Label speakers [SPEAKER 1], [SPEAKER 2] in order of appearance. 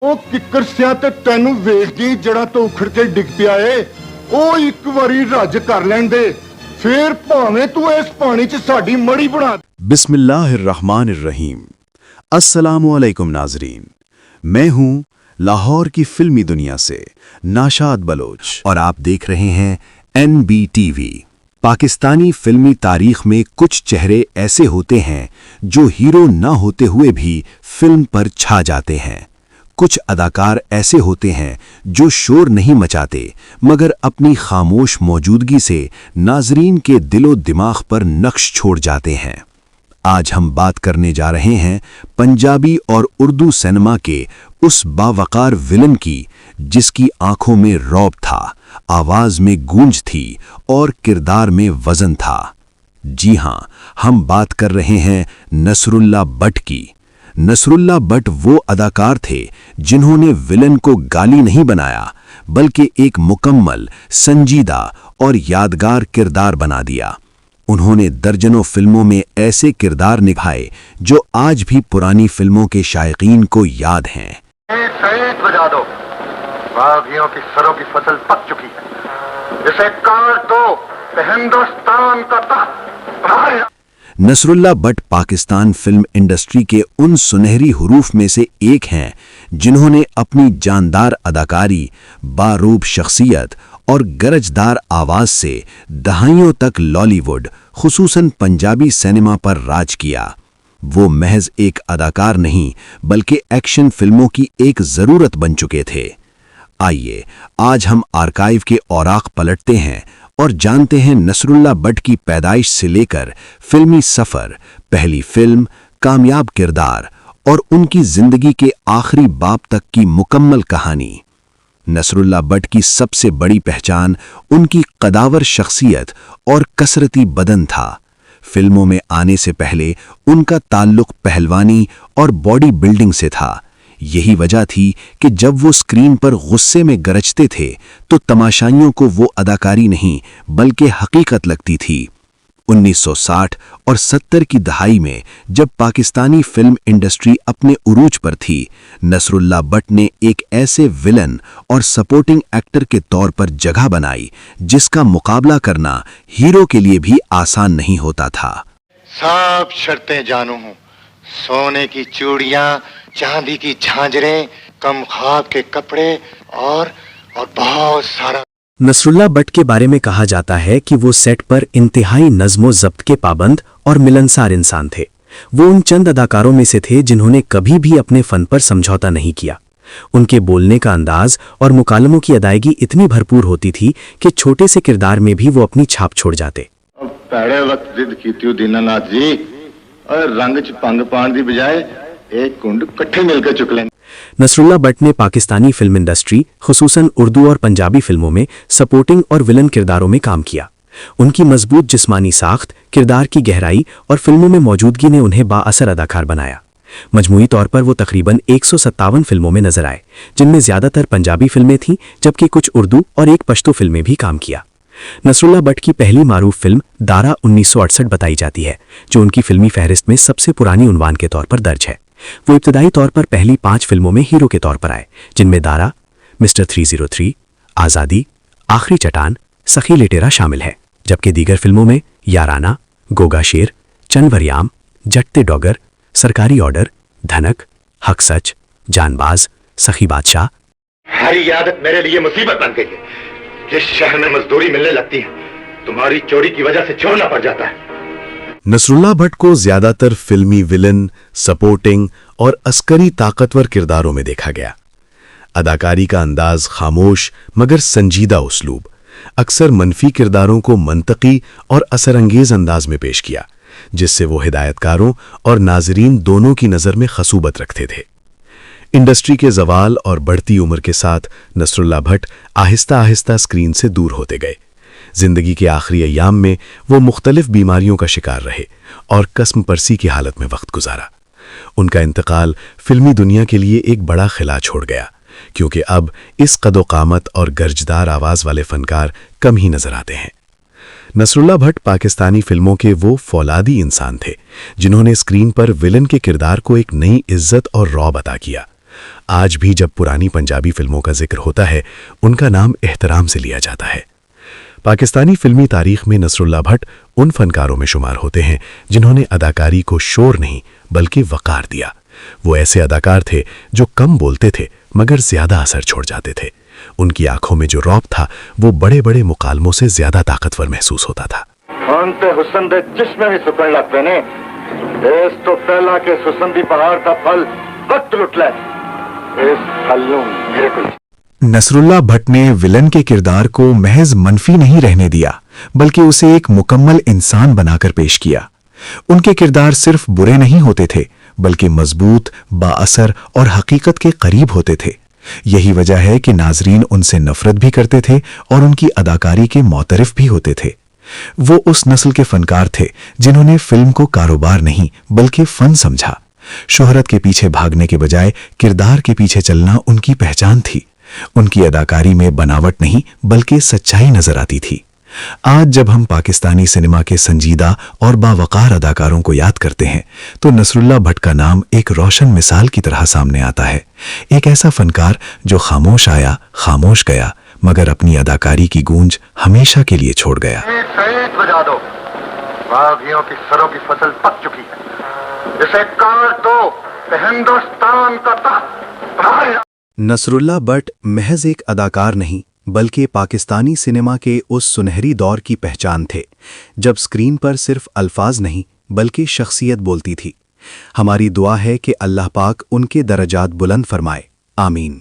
[SPEAKER 1] ਉਹ ਕਿੱਕਰ ਸਿਆਂ ਤੇ ਤੈਨੂੰ ਵੇਖਦੀ ਜੜਾ ਤੋਂ ਉਖੜ ਕੇ ਡਿੱਗ ਪਿਆ ਏ ਉਹ ਇੱਕ ਵਾਰੀ ਰੱਜ ਕਰ ਲੈਂਦੇ ਫਿਰ ਭਾਵੇਂ ਤੂੰ ਇਸ ਪਾਣੀ 'ਚ ਸਾਡੀ ਮੜੀ ਬਣਾ
[SPEAKER 2] बिस्मिल्लाहिर्रहमानिर्रहीम। अस्सलामुअलैकुम नाजरीन, मैं हूं लाहौर की फिल्मी दुनिया से नाशाद बलोच और आप देख रहे हैं NBTV। पाकिस्तानी फिल्मी तारीख में कुछ चेहरे ऐसे होते हैं जो हीरो न होते हुए भी फिल्म पर छा जाते हैं। कुछ अदाकार ऐसे होते हैं जो शोर नहीं मचाते मगर अपनी खामोश मौजूदगी से नाजरीन के दिलो दिमाग पर नक्श छोड़ जाते हैं। आज हम बात करने जा रहे हैं पंजाबी और उर्दू सिनेमा के उस बावकार विलन की जिसकी आंखों में रौब था, आवाज में गूंज थी और किरदार में वजन था। जी हां, हम बात कर रहे हैं नसरुल्लाह भट्ट की। नसरुल्लाह भट्ट वो अदाकार थे जिन्होंने विलन को गाली नहीं बनाया बल्कि एक मुकम्मल, संजीदा और यादगार किरदार बना दिया। उन्होंने दर्जनों फिल्मों में ऐसे किरदार निभाए जो आज भी पुरानी फिल्मों के शायकीन को याद हैं।
[SPEAKER 1] सईद बजा दो, बागियों की सरों की फसल पक चुकी है, इसे काट दो, हिंदुस्तान का तख्त।
[SPEAKER 2] नसरुल्लाह भट्ट पाकिस्तान फिल्म इंडस्ट्री के उन सुनहरी हुरूफ में से एक हैं जिन्होंने अपनी जानदार अदाकारी, बारूब शख्सियत और गरजदार आवाज से दहाइयों तक लॉलीवुड, खुसूसन पंजाबी सिनेमा पर राज किया। वो महज एक अदाकार नहीं बल्कि एक्शन फिल्मों की एक ज़रूरत बन चुके थे। आइए आज हम आर्काइव के औराक पलटते हैं और जानते हैं नसरुल्लाह भट्ट की पैदाइश से लेकर फिल्मी सफ़र, पहली फिल्म, कामयाब किरदार और उनकी ज़िंदगी के आखिरी बाप तक की मुकम्मल कहानी। नसरुल्लाह भट्ट की सबसे बड़ी पहचान उनकी कदावर शख्सियत और कसरती बदन था। फिल्मों में आने से पहले उनका ताल्लुक पहलवानी और बॉडी बिल्डिंग से था। यही वजह थी कि जब वो स्क्रीन पर गुस्से में गरजते थे तो तमाशाइयों को वो अदाकारी नहीं बल्कि हकीकत लगती थी। 1960 और 70 की दहाई में जब पाकिस्तानी फिल्म इंडस्ट्री अपने उरूज पर थी, नसरुल्लाह भट्ट ने एक ऐसे विलन और सपोर्टिंग एक्टर के तौर पर जगह बनाई जिसका मुकाबला करना हीरो के लिए भी आसान नहीं होता था।
[SPEAKER 1] सब शर्तें जानू हूँ, सोने की चूड़ियाँ, चांदी की झांझरें, कम ख्वाब के कपड़े और बहुत सारा।
[SPEAKER 3] नसरुल्लाह भट्ट के बारे में कहा जाता है कि वो सेट पर इंतहाई नज़्म ज़ब्त के पाबंद और मिलनसार इंसान थे। वो उन चंद अदाकारों में से थे जिन्होंने कभी भी अपने फ़न पर समझौता नहीं किया। उनके बोलने का अंदाज और मुकालमों की अदायगी इतनी भरपूर होती थी कि छोटे से किरदार में भी वो अपनी छाप छोड़ जाते।
[SPEAKER 1] पैड़े वक्त जिद कीती दीनानाथ जी, और रंग च पंग पाण दी बजाय एक कुंड कट्ठे मिलकर चुक लें।
[SPEAKER 3] नसरुल्लाह भट्ट ने पाकिस्तानी फिल्म इंडस्ट्री, खुसूसन उर्दू और पंजाबी फिल्मों में सपोर्टिंग और विलन किरदारों में काम किया। उनकी मजबूत जिस्मानी साख्त, किरदार की गहराई और फिल्मों में मौजूदगी ने उन्हें बाअसर अदाकार बनाया। मजमूई तौर पर वो तकरीबन 157 फिल्मों में नजर आए, जिनमें ज्यादातर पंजाबी फिल्में थीं जबकि कुछ उर्दू और एक पश्तो फिल्में भी काम किया। नसरुल्लाह भट्ट की पहली मारूफ फिल्म दारा 1968 बताई जाती है, जो उनकी फिल्मी फहरिस्त में सबसे पुरानी उन्वान के तौर पर दर्ज है। वो इब्तदाई तौर पर पहली 5 फिल्मों में हीरो के तौर पर आए, जिनमें दारा, मिस्टर 303, आज़ादी, आखिरी चट्टान, सखी लेटेरा शामिल है, जबकि दीगर फिल्मों में याराना, गोगा शेर, चनवरियाम, जट्टे डॉगर, सरकारी ऑर्डर, धनक, हक सच, जानबाज, सखी बादशाह।
[SPEAKER 1] हरी आदत मेरे लिए मुसीबत बन गई है। जिस शहर में मजदूरी मिलने लगती है, तुम्हारी चोरी की वजह से छोड़ना पड़ जाता है।
[SPEAKER 2] नसरुल्लाह भट्ट को ज्यादातर फिल्मी विलन, सपोर्टिंग और अस्करी ताकतवर किरदारों में देखा गया। अदाकारी का अंदाज खामोश मगर संजीदा उस्लूब, अक्सर मनफी किरदारों को मंतकी और असरंगेज अंदाज में पेश किया, जिससे वो हिदायतकारों और नाजरीन दोनों की नज़र में खसूबत रखते थे। इंडस्ट्री के जवाल और बढ़ती उम्र के साथ नसरुल्लाह भट्ट आहिस्ता आहिस्ता स्क्रीन से दूर होते गए। जिंदगी के आखिरी अय्याम में वो मुख्तलिफ बीमारियों का शिकार रहे और कस्म परसी की हालत में वक्त गुजारा। उनका इंतकाल फिल्मी दुनिया के लिए एक बड़ा खिला छोड़ गया, क्योंकि अब इस कदो-कामत और गर्जदार आवाज वाले फनकार कम ही नजर आते हैं। नसरुल्लाह भट्ट पाकिस्तानी फिल्मों के वो फौलादी इंसान थे जिन्होंने स्क्रीन पर विलन के किरदार को एक नई इज्जत और रौब अता किया।
[SPEAKER 4] آج بھی جب پرانی پنجابی فلموں کا ذکر ہوتا ہے ان کا نام احترام سے لیا جاتا ہے۔ پاکستانی فلمی تاریخ میں نصر اللہ بھٹ ان فنکاروں میں شمار ہوتے ہیں جنہوں نے اداکاری کو شور نہیں بلکہ وقار دیا۔ وہ ایسے اداکار تھے جو کم بولتے تھے مگر زیادہ اثر چھوڑ جاتے تھے۔ ان کی آنکھوں میں جو رعب تھا وہ بڑے بڑے مکالموں سے زیادہ طاقتور محسوس ہوتا تھا۔
[SPEAKER 1] انتے حسن دے چشمے بھی سکن لگتے نے، اس تو پہلا کہ حسن دی پہاڑ دا پھل وقت لٹ لے، اس پھل نوں میرے کو۔
[SPEAKER 5] نصر اللہ بھٹ نے ولن کے کردار کو محض منفی نہیں رہنے دیا بلکہ اسے ایک مکمل انسان بنا کر پیش کیا۔ ان کے کردار صرف برے نہیں ہوتے تھے بلکہ مضبوط، با اثر اور حقیقت کے قریب ہوتے تھے۔ یہی وجہ ہے کہ ناظرین ان سے نفرت بھی کرتے تھے اور ان کی اداکاری کے معترف بھی ہوتے تھے۔ وہ اس نسل کے فنکار تھے جنہوں نے فلم کو کاروبار نہیں بلکہ فن سمجھا۔ شہرت کے پیچھے بھاگنے کے بجائے کردار کے پیچھے چلنا ان کی پہچان تھی۔ ان کی اداکاری میں بناوٹ نہیں بلکہ سچائی نظر آتی تھی۔ آج جب ہم پاکستانی سنیما کے سنجیدہ اور باوقار اداکاروں کو یاد کرتے ہیں تو نصر اللہ بھٹ کا نام ایک روشن مثال کی طرح سامنے آتا ہے۔ ایک ایسا فنکار جو خاموش آیا، خاموش گیا، مگر اپنی اداکاری کی گونج ہمیشہ کے لیے چھوڑ گیا۔
[SPEAKER 1] سعید بجا دو، باغیوں کی سروں کی فصل پک چکی ہے، اسے کاٹ دو، ہندوستان کا تخت۔
[SPEAKER 2] نصر اللہ بٹ محض ایک اداکار نہیں بلکہ پاکستانی سنیما کے اس سنہری دور کی پہچان تھے جب سکرین پر صرف الفاظ نہیں بلکہ شخصیت بولتی تھی۔ ہماری دعا ہے کہ اللہ پاک ان کے درجات بلند فرمائے، آمین۔